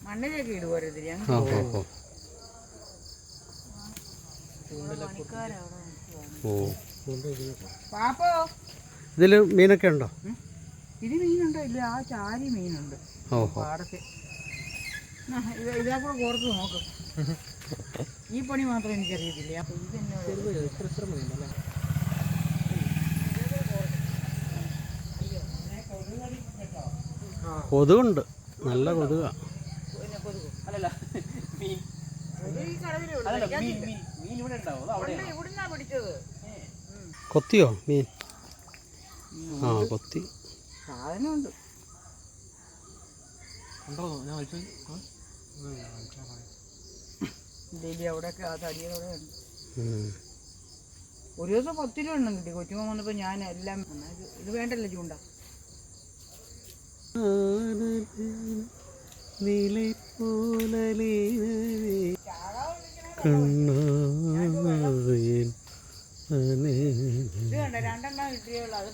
മണ്ണിലേക്ക് ഇടുവോ ഇതില് മീനൊക്കെ ഉണ്ടോ? ഇത് മീനുണ്ടോ? ഇല്ല, ആ ചാരി മീനുണ്ട് പാടത്ത്. ഇതാ കൂടെ കോർത്ത് നോക്കും. ഈ പണി മാത്രം എനിക്കറിയത്തില്ല. അപ്പൊ കൊതുകുണ്ട്, നല്ല കൊതുക. കൊത്തിയോ മീൻ? ആ, കൊത്തി. സാധനമുണ്ട്. അവിടെയൊക്കെ ആ തടിയുടെ ഉണ്ട്. ഒരു ദിവസം 10 കിലോ എണ്ണം കിട്ടി. കൊച്ചുമോൻ വന്നപ്പോൾ ഞാൻ എല്ലാം ഇത് വേണ്ടല്ലോ ചൂണ്ട. ഇത് കണ്ട 2 കിട്ടിയുള്ളൂ. അത്